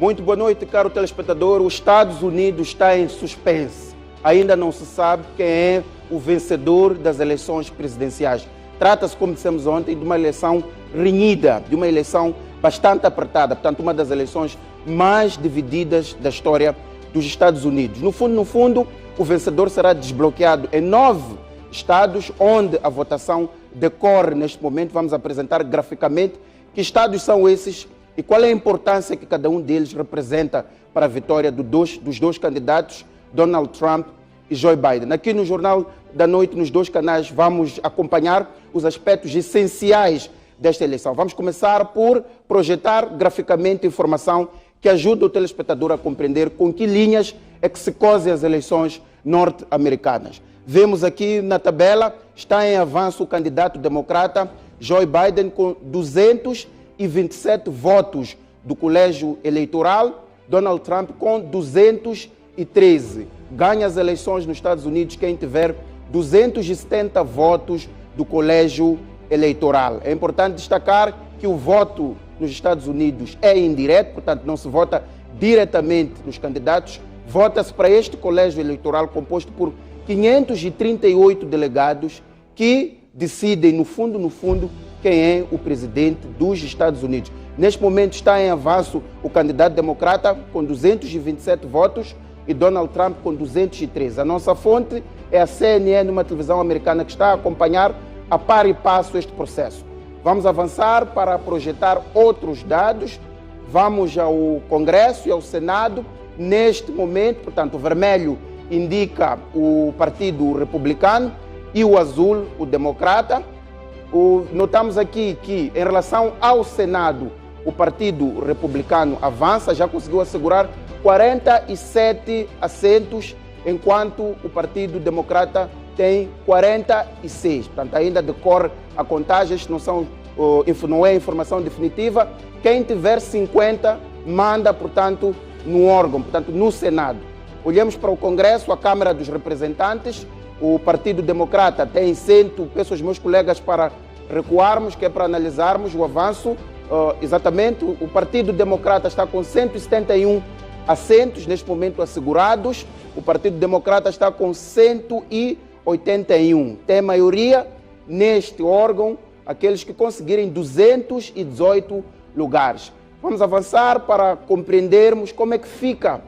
Muito boa noite, caro telespectador. Os Estados Unidos está em suspense. Ainda não se sabe quem é o vencedor das eleições presidenciais. Trata-se, como dissemos ontem, de uma eleição renhida, de uma eleição bastante apertada. Portanto, uma das eleições mais divididas da história dos Estados Unidos. No fundo, o vencedor será desbloqueado em 9 estados onde a votação decorre neste momento. Vamos apresentar graficamente que estados são esses e qual é a importância que cada um deles representa para a vitória dos dois candidatos, Donald Trump e Joe Biden. Aqui no Jornal da Noite, nos dois canais, vamos acompanhar os aspectos essenciais desta eleição. Vamos começar por projetar graficamente informação que ajuda o telespectador a compreender com que linhas é que se cosem as eleições norte-americanas. Vemos aqui na tabela, está em avanço o candidato democrata Joe Biden com 227 votos do colégio eleitoral, Donald Trump com 213. Ganha as eleições nos Estados Unidos quem tiver 270 votos do colégio eleitoral. É importante destacar que o voto nos Estados Unidos é indireto, portanto não se vota diretamente nos candidatos, vota-se para este colégio eleitoral composto por 538 delegados que decidem, no fundo, quem é o presidente dos Estados Unidos. Neste momento está em avanço o candidato democrata com 227 votos e Donald Trump com 213. A nossa fonte é a CNN, uma televisão americana que está a acompanhar a par e passo este processo. Vamos avançar para projetar outros dados. Vamos ao Congresso e ao Senado. Neste momento, portanto, o vermelho indica o Partido Republicano e o azul, o Democrata. Notamos aqui que, em relação ao Senado, o Partido Republicano avança, já conseguiu assegurar 47 assentos, enquanto o Partido Democrata tem 46. Portanto, ainda decorre a contagem, isto não é informação definitiva. Quem tiver 50 manda, portanto, no órgão, portanto, no Senado. Olhamos para o Congresso, a Câmara dos Representantes. O Partido Democrata tem 100, peço aos meus colegas para recuarmos, que é para analisarmos o avanço. Exatamente, o Partido Democrata está com 171 assentos, neste momento assegurados. O Partido Democrata está com 181. Tem maioria neste órgão, aqueles que conseguirem 218 lugares. Vamos avançar para compreendermos como é que fica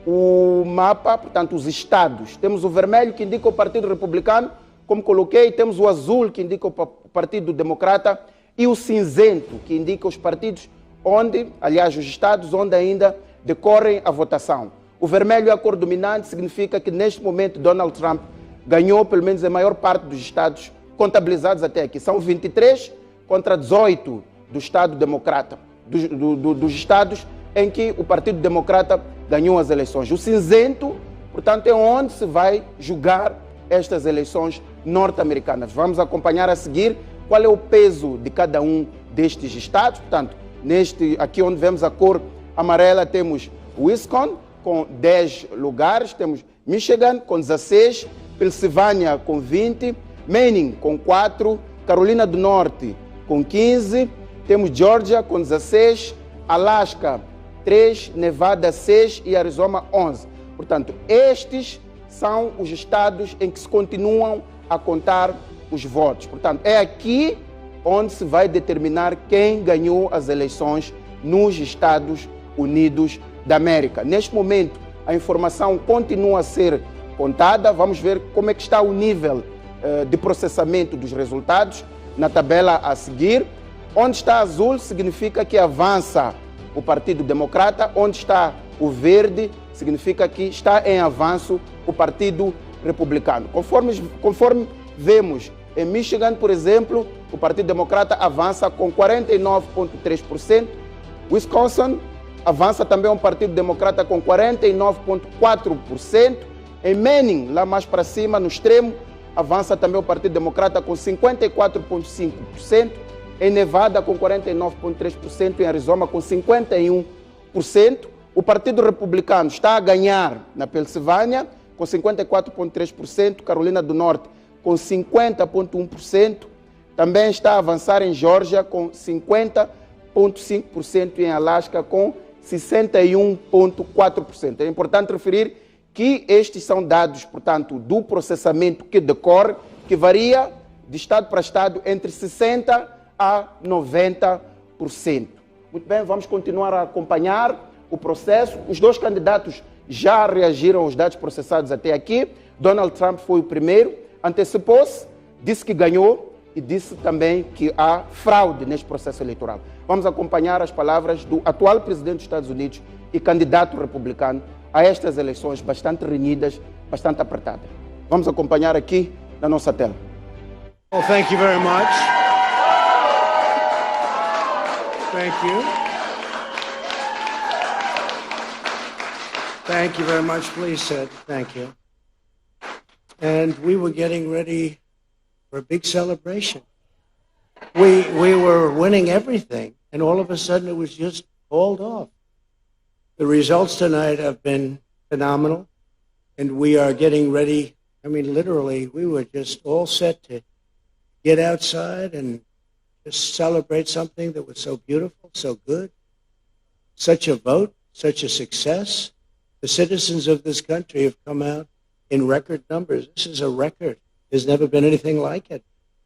o mapa, portanto, os estados. Temos o vermelho que indica o Partido Republicano, como coloquei, temos o azul que indica o Partido Democrata e o cinzento que indica os partidos onde, aliás, os estados onde ainda decorrem a votação. O vermelho é a cor dominante, significa que neste momento Donald Trump ganhou pelo menos a maior parte dos estados contabilizados até aqui. São 23 contra 18 do Estado Democrata, dos estados em que o Partido Democrata ganhou as eleições. O cinzento, portanto, é onde se vai julgar estas eleições norte-americanas. Vamos acompanhar a seguir qual é o peso de cada um destes estados. Portanto, aqui onde vemos a cor amarela, temos Wisconsin com 10 lugares, temos Michigan com 16, Pensilvânia com 20, Maine com 4, Carolina do Norte com 15, temos Georgia com 16, Alasca 3, Nevada 6 e Arizona 11. Portanto, estes são os estados em que se continuam a contar os votos. Portanto, é aqui onde se vai determinar quem ganhou as eleições nos Estados Unidos da América. Neste momento, a informação continua a ser contada. Vamos ver como é que está o nível de processamento dos resultados na tabela a seguir. Onde está azul significa que avança o Partido Democrata. Onde está o verde significa que está em avanço o Partido Republicano. Conforme vemos em Michigan, por exemplo, o Partido Democrata avança com 49,3%. Wisconsin avança também o Partido Democrata com 49,4%. Em Maine, lá mais para cima, no extremo, avança também o Partido Democrata com 54,5%. Em Nevada com 49,3%. Em Arizona com 51%. O Partido Republicano está a ganhar na Pensilvânia com 54,3%. Carolina do Norte com 50,1%. Também está a avançar em Geórgia com 50,5% e em Alasca com 61,4%. É importante referir que estes são dados, portanto, do processamento que decorre, que varia de estado para estado entre 60% a 90%. Muito bem, vamos continuar a acompanhar o processo. Os dois candidatos já reagiram aos dados processados até aqui. Donald Trump foi o primeiro, antecipou-se, disse que ganhou e disse também que há fraude neste processo eleitoral. Vamos acompanhar as palavras do atual presidente dos Estados Unidos e candidato republicano a estas eleições bastante renhidas, bastante apertadas. Vamos acompanhar aqui na nossa tela. Well, thank you very much. Thank you. Thank you very much. Please sit. Thank you. And we were getting ready for a big celebration. We were winning everything, and all of a sudden it was just called off. The results tonight have been phenomenal, and we are getting ready. I mean, literally, we were just all set to get outside and just celebrate something that was so beautiful, so good, such a vote, such a success. The citizens of this country have come out in record numbers. This is a record. There's never been anything like it.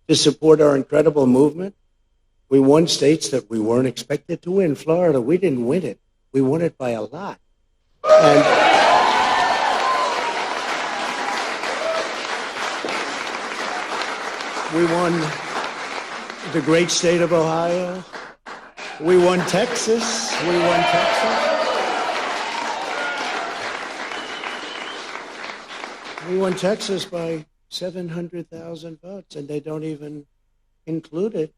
To support our incredible movement, we won states that we weren't expected to win. Florida, we didn't win it. We won it by a lot. And we won the great state of Ohio. We won Texas. We won Texas. We won Texas by 700,000 votes, and they don't even include it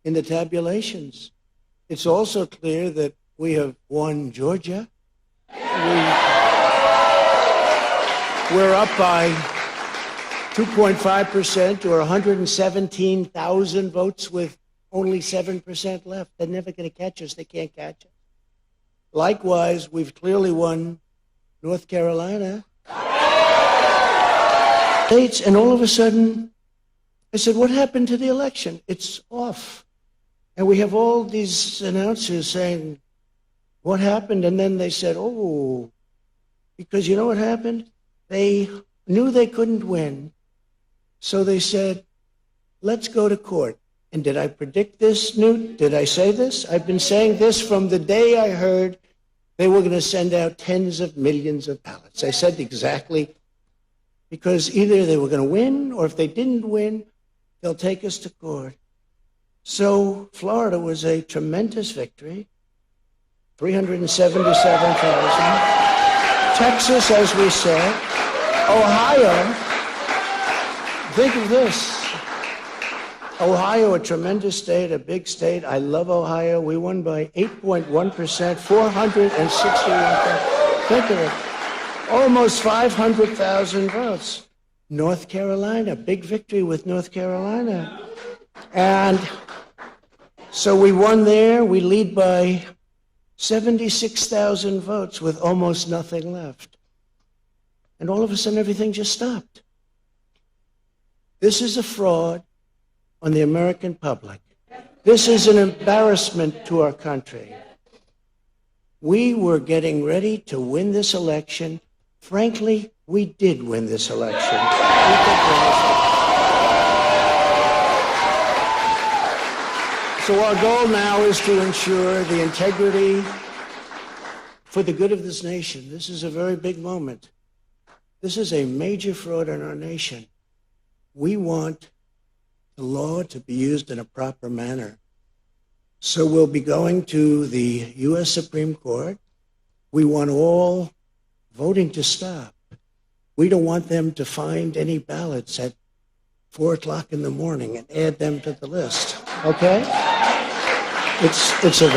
in the tabulations. It's also clear that we have won Georgia. We're up by 2.5% or 117,000 votes with only 7% left. They're never going to catch us. They can't catch us. Likewise, we've clearly won North Carolina. And all of a sudden, I said, what happened to the election? It's off. And we have all these announcers saying, what happened? And then they said, oh, because you know what happened? They knew they couldn't win. So they said, let's go to court. And did I predict this, Newt? Did I say this? I've been saying this from the day I heard they were going to send out tens of millions of ballots. I said exactly, because either they were going to win, or if they didn't win, they'll take us to court. So Florida was a tremendous victory, 377,000. Texas, as we said. Ohio, think of this. Ohio, a tremendous state, a big state. I love Ohio. We won by 8.1%, 461,000. Think of it. Almost 500,000 votes. North Carolina, big victory with North Carolina. And so we won there. We lead by 76,000 votes with almost nothing left. And all of a sudden, everything just stopped. This is a fraud on the American public. This is an embarrassment to our country. We were getting ready to win this election. Frankly, we did win this election. So our goal now is to ensure the integrity for the good of this nation. This is a very big moment. This is a major fraud in our nation. We want the law to be used in a proper manner. So we'll be going to the U.S. Supreme Court. We want all voting to stop. We don't want them to find any ballots at 4 o'clock in the morning and add them to the list, okay? It's a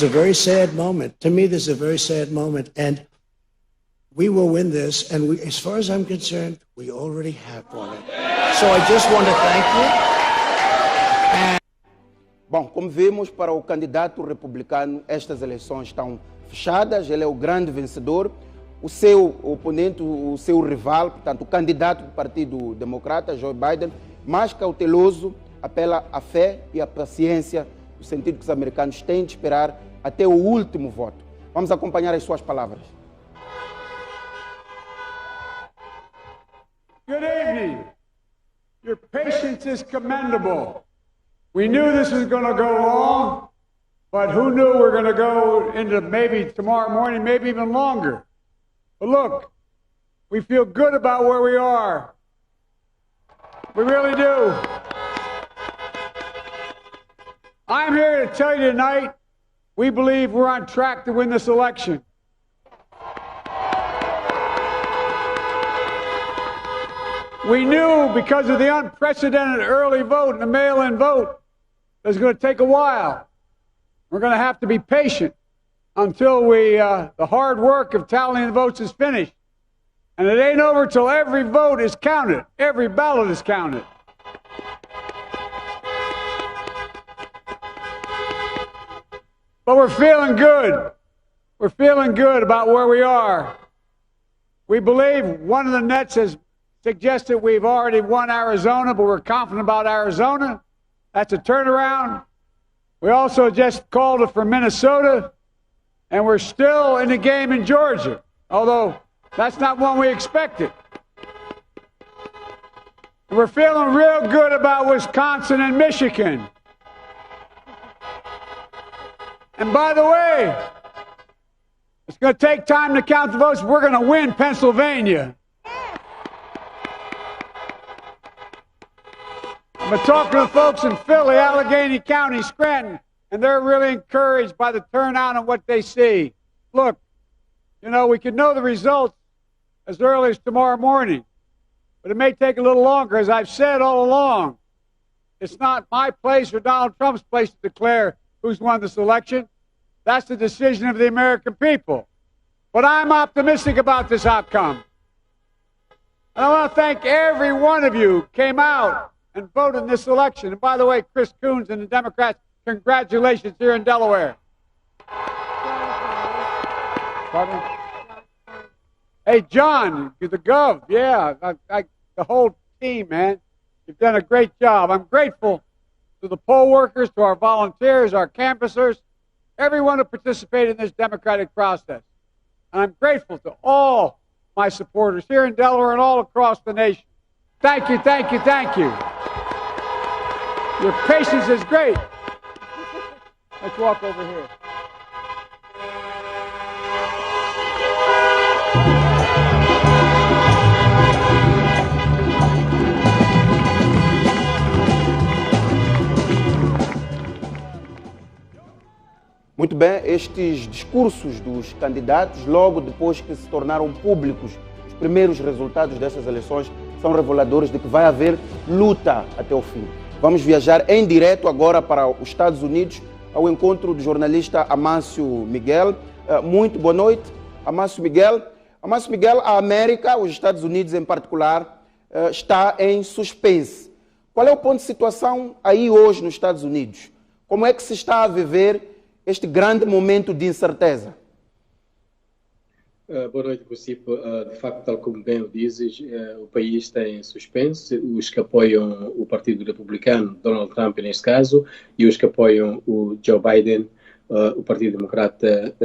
very sad moment. To me, this is a very sad moment, and we will win this, and we, as far as I'm concerned, we already have won it. So I just want to thank you. Bom, como vimos, para o candidato republicano, estas eleições estão fechadas, ele é o grande vencedor. O seu oponente, o seu rival, portanto, o candidato do Partido Democrata, Joe Biden, mais cauteloso, apela à fé e à paciência, no sentido que os americanos têm de esperar até o último voto. Vamos acompanhar as suas palavras. Good evening. Your patience is commendable. We knew this was going to go long, but who knew we're going to go into maybe tomorrow morning, maybe even longer. But look, we feel good about where we are. We really do. I'm here to tell you tonight, we believe we're on track to win this election. We knew because of the unprecedented early vote and the mail-in vote, it was going to take a while. We're going to have to be patient until the hard work of tallying the votes is finished. And it ain't over till every vote is counted. Every ballot is counted. But we're feeling good. We're feeling good about where we are. We believe one of the nets has suggested we've already won Arizona, but we're confident about Arizona. That's a turnaround. We also just called it for Minnesota, and we're still in the game in Georgia, although that's not one we expected. And we're feeling real good about Wisconsin and Michigan. And by the way, it's going to take time to count the votes. We're going to win Pennsylvania. I'm going to talk to the folks in Philly, Allegheny County, Scranton, and they're really encouraged by the turnout and what they see. Look, you know, we could know the results as early as tomorrow morning, but it may take a little longer. As I've said all along, it's not my place or Donald Trump's place to declare who's won this election. That's the decision of the American people. But I'm optimistic about this outcome. And I want to thank every one of you who came out and voted in this election. And by the way, Chris Coons and the Democrats, congratulations here in Delaware. Pardon? Hey, John, you're the Gov. Yeah, the whole team, man. You've done a great job. I'm grateful to the poll workers, to our volunteers, our canvassers, everyone who participated in this democratic process. And I'm grateful to all my supporters here in Delaware and all across the nation. Thank you, thank you, thank you. Your patience is great. Let's walk over here. Muito bem, estes discursos dos candidatos, logo depois que se tornaram públicos os primeiros resultados dessas eleições, são reveladores de que vai haver luta até o fim. Vamos viajar em direto agora para os Estados Unidos, ao encontro do jornalista Amâncio Miguel. Muito boa noite, Amâncio Miguel. Amâncio Miguel, a América, os Estados Unidos em particular, está em suspense. Qual é o ponto de situação aí hoje nos Estados Unidos? Como é que se está a viver este grande momento de incerteza? Boa noite, Gucipo. De facto, tal como bem o dizes, o país está em suspense. Os que apoiam o Partido Republicano, Donald Trump neste caso, e os que apoiam o Joe Biden, o Partido Democrata,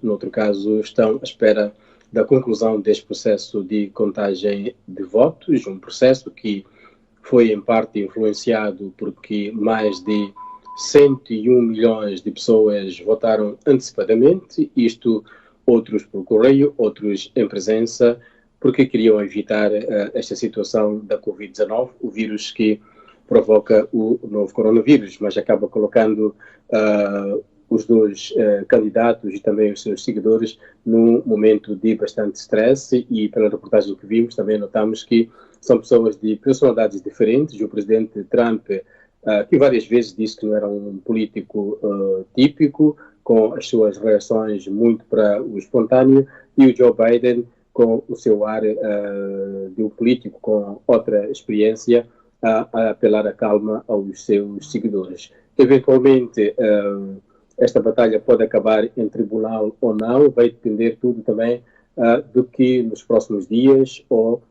no outro caso, estão à espera da conclusão deste processo de contagem de votos, um processo que foi em parte influenciado porque mais de 101 milhões de pessoas votaram antecipadamente, isto outros por correio, outros em presença, porque queriam evitar esta situação da Covid-19, o vírus que provoca o novo coronavírus, mas acaba colocando os dois candidatos e também os seus seguidores num momento de bastante stress, e pela reportagem que vimos também notamos que são pessoas de personalidades diferentes. O presidente Trump, que várias vezes disse que não era um político típico, com as suas reações muito para o espontâneo, e o Joe Biden com o seu ar de um político com outra experiência, a apelar a calma aos seus seguidores. Eventualmente, esta batalha pode acabar em tribunal ou não, vai depender tudo também do que nos próximos dias ou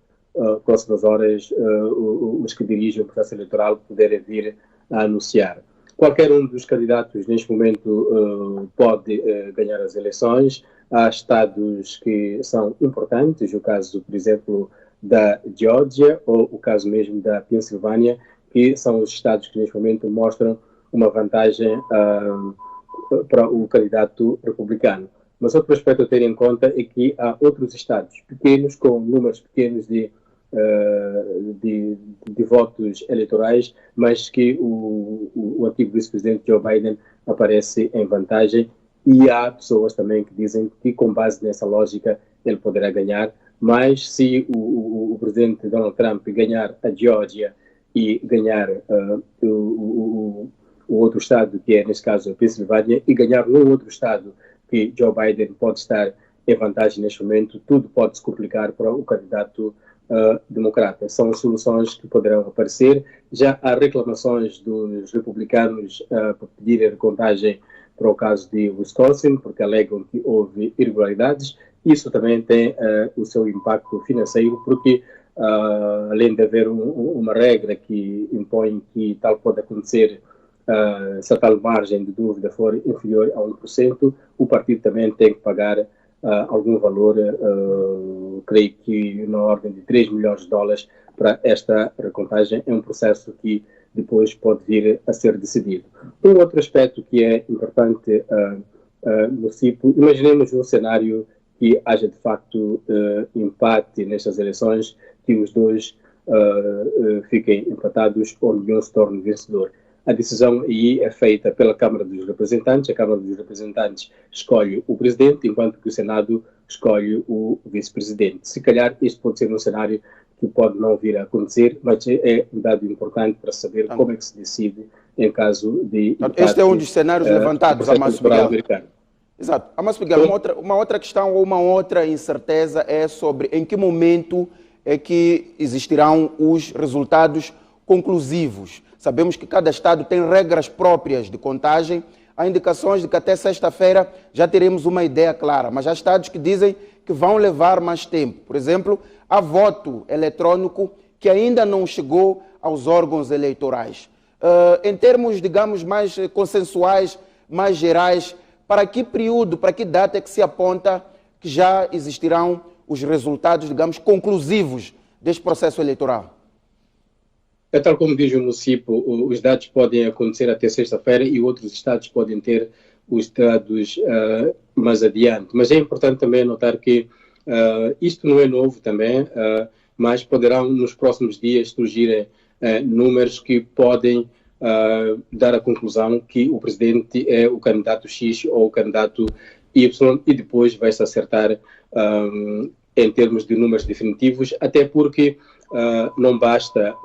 próximas horas os que dirigem o processo eleitoral puderem vir a anunciar. Qualquer um dos candidatos, neste momento, pode ganhar as eleições. Há estados que são importantes, o caso, por exemplo, da Geórgia ou o caso mesmo da Pensilvânia, que são os estados que, neste momento, mostram uma vantagem para o candidato republicano. Mas outro aspecto a ter em conta é que há outros estados pequenos, com números pequenos de votos eleitorais, mas que o antigo vice-presidente Joe Biden aparece em vantagem, e há pessoas também que dizem que, com base nessa lógica, ele poderá ganhar. Mas se o presidente Donald Trump ganhar a Geórgia e ganhar o outro estado, que é, nesse caso, a Pensilvânia, e ganhar num outro estado que Joe Biden pode estar em vantagem neste momento, tudo pode se complicar para o candidato democrata. São as soluções que poderão aparecer. Já há reclamações dos republicanos por pedirem recontagem para o caso de Wisconsin, porque alegam que houve irregularidades. Isso também tem o seu impacto financeiro, porque além de haver uma regra que impõe que tal pode acontecer se a tal margem de dúvida for inferior a 1%, o partido também tem que pagar algum valor, creio que na ordem de 3 milhões de dólares para esta recontagem. É um processo que depois pode vir a ser decidido. Um outro aspecto que é importante no CIPO, imaginemos um cenário que haja de facto empate nestas eleições, que os dois fiquem empatados ou nenhum se torne vencedor. A decisão aí é feita pela Câmara dos Representantes. A Câmara dos Representantes escolhe o presidente, enquanto que o Senado escolhe o vice-presidente. Se calhar este pode ser um cenário que pode não vir a acontecer, mas é um dado importante para saber como é que se decide em caso de empate. Este é um dos cenários levantados, Amácio Miguel. Exato. Amácio Miguel, uma outra questão ou uma outra incerteza é sobre em que momento é que existirão os resultados conclusivos. Sabemos que cada estado tem regras próprias de contagem. Há indicações de que até sexta-feira já teremos uma ideia clara, mas há estados que dizem que vão levar mais tempo. Por exemplo, há voto eletrônico que ainda não chegou aos órgãos eleitorais. Em termos, digamos, mais consensuais, mais gerais, para que período, para que data é que se aponta que já existirão os resultados, digamos, conclusivos deste processo eleitoral? É tal como diz o município, os dados podem acontecer até sexta-feira e outros estados podem ter os dados mais adiante. Mas é importante também notar que isto não é novo também, mas poderão nos próximos dias surgirem números que podem dar a conclusão que o presidente é o candidato X ou o candidato Y, e depois vai-se acertar em termos de números definitivos, até porque não basta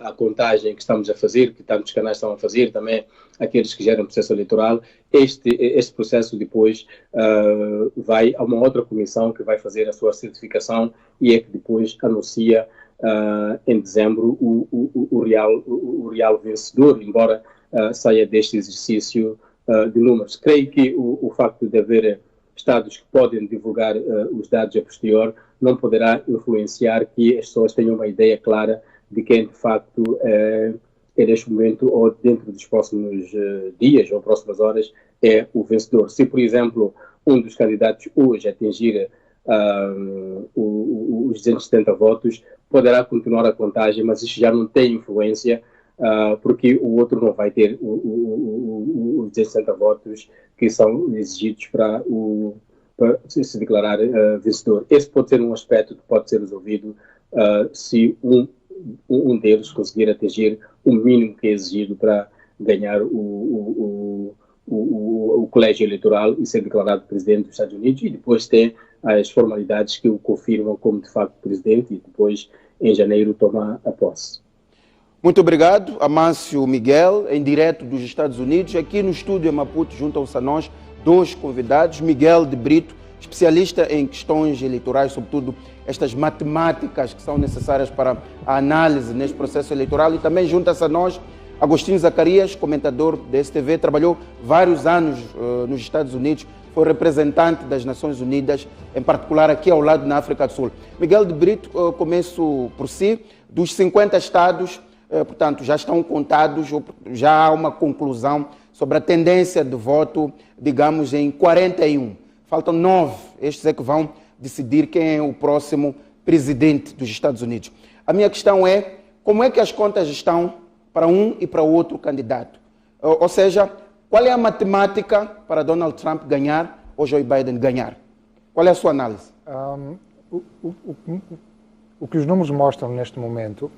a contagem que estamos a fazer, que tantos canais estão a fazer, também aqueles que geram processo eleitoral. Este processo depois vai a uma outra comissão que vai fazer a sua certificação e é que depois anuncia em dezembro o real vencedor, embora saia deste exercício de números. Creio que o facto de haver estados que podem divulgar os dados a posterior não poderá influenciar que as pessoas tenham uma ideia clara de quem de facto é neste momento ou dentro dos próximos dias ou próximas horas é o vencedor. Se, por exemplo, um dos candidatos hoje atingir os 270 votos, poderá continuar a contagem, mas isso já não tem influência porque o outro não vai ter os 260 votos que são exigidos para se declarar vencedor. Esse pode ser um aspecto que pode ser resolvido se um deles conseguir atingir o mínimo que é exigido para ganhar o colégio eleitoral e ser declarado presidente dos Estados Unidos, e depois tem as formalidades que o confirmam como de facto presidente, e depois em janeiro toma a posse. Muito obrigado, Amácio Miguel, em direto dos Estados Unidos. Aqui no estúdio em Maputo, juntam-se a nós dois convidados, Miguel de Brito, especialista em questões eleitorais, sobretudo estas matemáticas que são necessárias para a análise neste processo eleitoral, e também junta-se a nós Agostinho Zacarias, comentador da STV, trabalhou vários anos nos Estados Unidos, foi representante das Nações Unidas, em particular aqui ao lado na África do Sul. Miguel de Brito, começo por si, dos 50 estados, portanto, já estão contados, já há uma conclusão sobre a tendência de voto, digamos, em 41. Faltam 9, estes é que vão decidir quem é o próximo presidente dos Estados Unidos. A minha questão é, como é que as contas estão para um e para o outro candidato? Ou seja, qual é a matemática para Donald Trump ganhar ou Joe Biden ganhar? Qual é a sua análise? O que os números mostram neste momento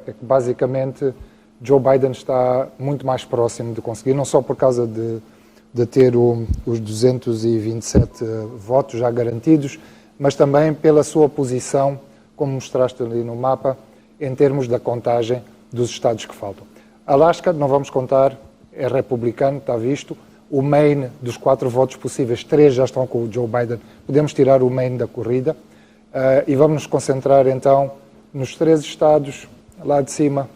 é que basicamente Joe Biden está muito mais próximo de conseguir, não só por causa de ter os 227 votos já garantidos, mas também pela sua posição, como mostraste ali no mapa, em termos da contagem dos estados que faltam. Alaska, não vamos contar, é republicano, está visto. O Maine, dos 4 votos possíveis, 3 já estão com o Joe Biden. Podemos tirar o Maine da corrida. E vamos nos concentrar então nos 3 estados lá de cima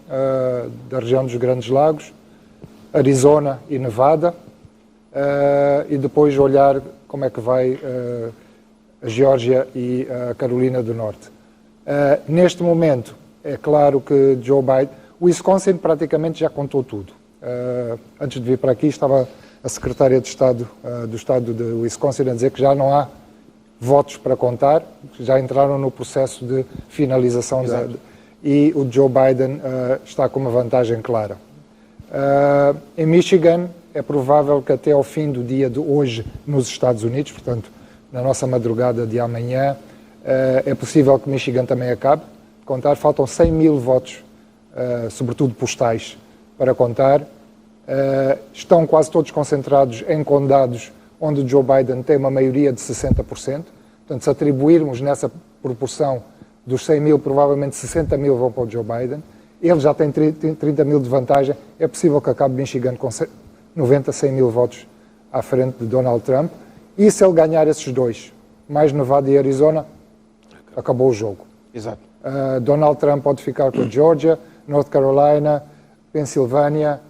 da região dos Grandes Lagos, Arizona e Nevada, e depois olhar como é que vai a Geórgia e a Carolina do Norte. Neste momento, é claro que Joe Biden... O Wisconsin praticamente já contou tudo. Antes de vir para aqui estava a secretária de Estado do estado de Wisconsin a dizer que já não há votos para contar, já entraram no processo de finalização e o Joe Biden está com uma vantagem clara. Em Michigan é provável que até ao fim do dia de hoje nos Estados Unidos, portanto na nossa madrugada de amanhã, é possível que Michigan também acabe de contar. Faltam 100 mil votos, sobretudo postais, para contar. Estão quase todos concentrados em condados onde o Joe Biden tem uma maioria de 60%. Portanto, se atribuirmos nessa proporção dos 100 mil, provavelmente 60 mil vão para o Joe Biden. Ele já tem 30 mil de vantagem. É possível que acabe Michigan com 90, 100 mil votos à frente de Donald Trump. E se ele ganhar esses 2, mais Nevada e Arizona, acabou o jogo. Exato. Donald Trump pode ficar com Georgia, North Carolina, Pensilvânia.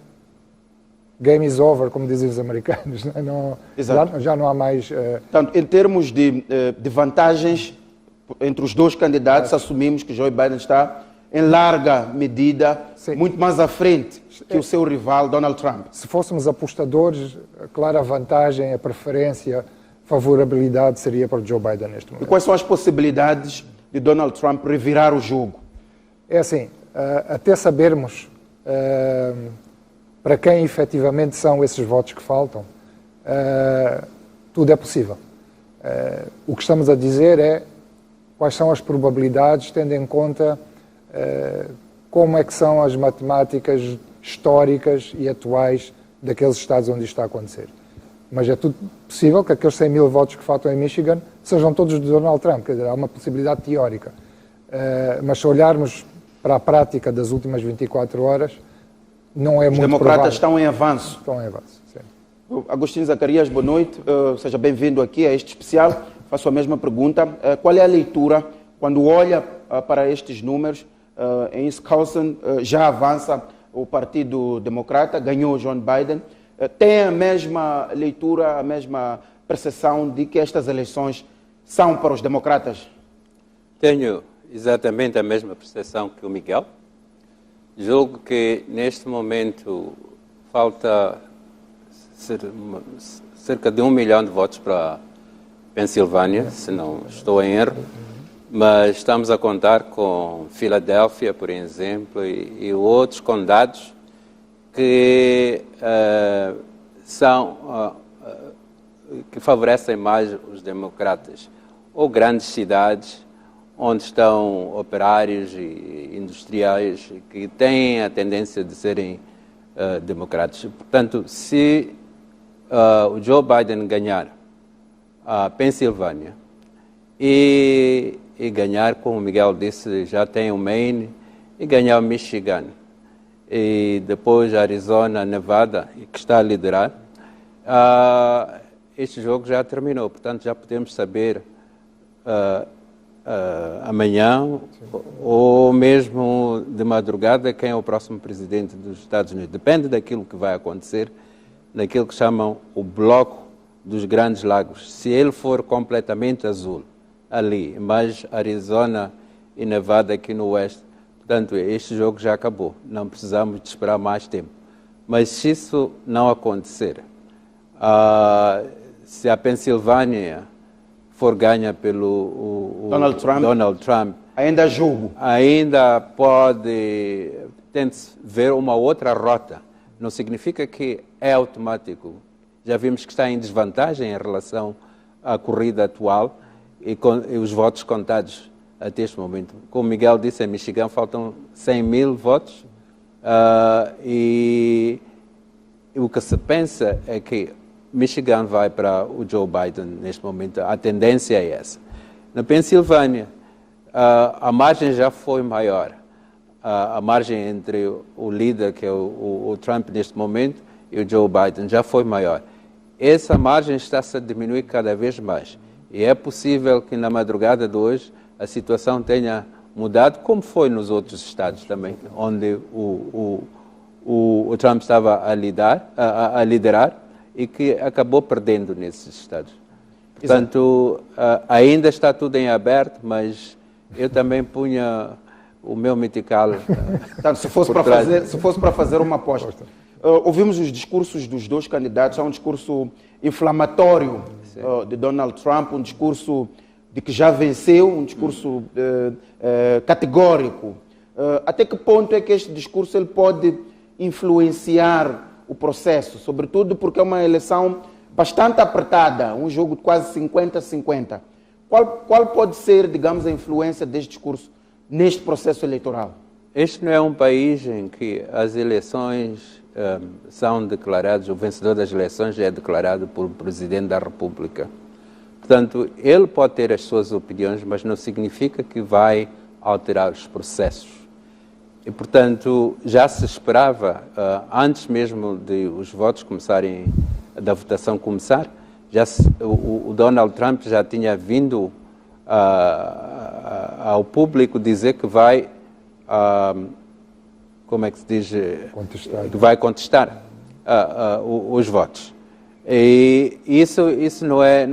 Game is over, como dizem os americanos. Não, já não há mais... Portanto, em termos de vantagens entre os 2 candidatos, assumimos que Joe Biden está, em larga medida, muito mais à frente que o seu rival, Donald Trump. Se fôssemos apostadores, a clara vantagem, a preferência, a favorabilidade seria para o Joe Biden neste momento. E quais são as possibilidades de Donald Trump revirar o jogo? É assim, até sabermos... para quem efetivamente são esses votos que faltam, tudo é possível. O que estamos a dizer é quais são as probabilidades, tendo em conta como é que são as matemáticas históricas e atuais daqueles estados onde isto está a acontecer. Mas é tudo possível que aqueles 100 mil votos que faltam em Michigan sejam todos de Donald Trump, quer dizer, há uma possibilidade teórica. Mas se olharmos para a prática das últimas 24 horas, não é muito provável. Os democratas estão em avanço. Estão em avanço, sim. Agostinho Zacarias, boa noite. Seja bem-vindo aqui a este especial. Faço a mesma pergunta. Qual é a leitura quando olha para estes números? Em Wisconsin já avança o Partido Democrata, ganhou Joe Biden. Tem a mesma leitura, a mesma percepção de que estas eleições são para os democratas? Tenho exatamente a mesma percepção que o Miguel. Julgo que neste momento falta cerca de 1 milhão de votos para Pensilvânia, se não estou em erro, mas estamos a contar com Filadélfia, por exemplo, e outros condados que que favorecem mais os democratas, ou grandes cidades onde estão operários e industriais que têm a tendência de serem democratas. Portanto, se o Joe Biden ganhar a Pensilvânia e ganhar, como o Miguel disse, já tem o Maine, e ganhar o Michigan, e depois Arizona, Nevada, que está a liderar, este jogo já terminou. Portanto, já podemos saber amanhã ou mesmo de madrugada quem é o próximo presidente dos Estados Unidos. Depende daquilo que vai acontecer, daquilo que chamam o bloco dos Grandes Lagos. Se ele for completamente azul ali, mas Arizona e Nevada aqui no oeste, Portanto, este jogo já acabou, não precisamos de esperar mais tempo. Mas se isso não acontecer, se a Pensilvânia for ganha pelo Donald Trump, ainda há jogo. Ainda pode ver uma outra rota. Não significa que é automático. Já vimos que está em desvantagem em relação à corrida atual e os votos contados até este momento. Como Miguel disse, em Michigan faltam 100 mil votos e o que se pensa é que Michigan vai para o Joe Biden neste momento. A tendência é essa. Na Pensilvânia, a margem já foi maior. A margem entre o líder, que é o Trump neste momento, e o Joe Biden já foi maior. Essa margem está-se a diminuir cada vez mais. E é possível que na madrugada de hoje a situação tenha mudado, como foi nos outros estados também, onde o Trump estava a liderar e que acabou perdendo nesses estados. Portanto, ainda está tudo em aberto, mas eu também punha o meu metical. Então, se fosse para fazer uma aposta. Ouvimos os discursos dos dois candidatos, há um discurso inflamatório de Donald Trump, um discurso de que já venceu, um discurso categórico. Até que ponto é que este discurso ele pode influenciar o processo, sobretudo porque é uma eleição bastante apertada, um jogo de quase 50-50. Qual pode ser, digamos, a influência deste discurso neste processo eleitoral? Este não é um país em que as eleições são declaradas, o vencedor das eleições é declarado por Presidente da República. Portanto, ele pode ter as suas opiniões, mas não significa que vai alterar os processos. E, portanto, já se esperava, antes mesmo de os votos começarem, da votação começar, o Donald Trump já tinha vindo ao público dizer que vai, como é que se diz? Que vai contestar os votos. E isso não é,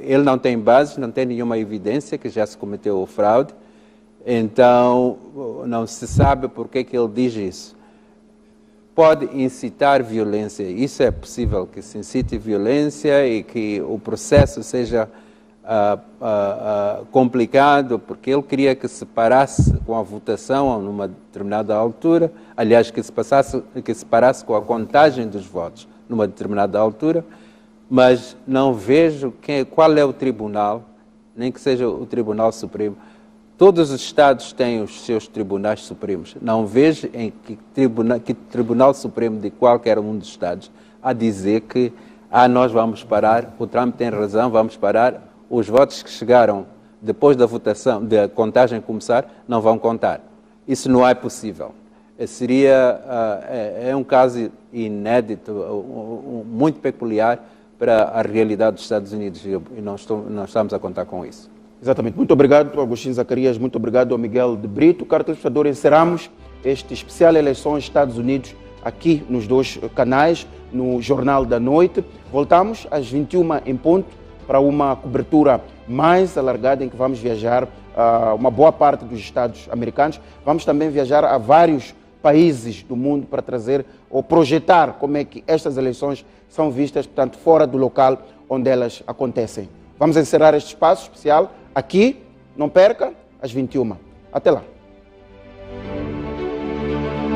ele não tem base, não tem nenhuma evidência que já se cometeu fraude. Então, não se sabe por que ele diz isso. Pode incitar violência. Isso é possível que se incite violência e que o processo seja complicado, porque ele queria que se parasse com a votação numa determinada altura, aliás, que se parasse com a contagem dos votos numa determinada altura, mas não vejo qual é o tribunal, nem que seja o Tribunal Supremo. Todos os Estados têm os seus tribunais supremos. Não vejo em que Tribunal Supremo de qualquer um dos Estados a dizer que nós vamos parar, o Trump tem razão, vamos parar, os votos que chegaram depois da votação, da contagem começar, não vão contar. Isso não é possível. É um caso inédito, muito peculiar para a realidade dos Estados Unidos e não estamos a contar com isso. Exatamente. Muito obrigado, Agostinho Zacarias. Muito obrigado ao Miguel de Brito. Caro telespectador, encerramos este especial Eleições Estados Unidos aqui nos dois canais, no Jornal da Noite. Voltamos às 21h em ponto para uma cobertura mais alargada em que vamos viajar a uma boa parte dos Estados americanos. Vamos também viajar a vários países do mundo para trazer ou projetar como é que estas eleições são vistas, portanto, fora do local onde elas acontecem. Vamos encerrar este espaço especial aqui, não perca, às 21h. Até lá.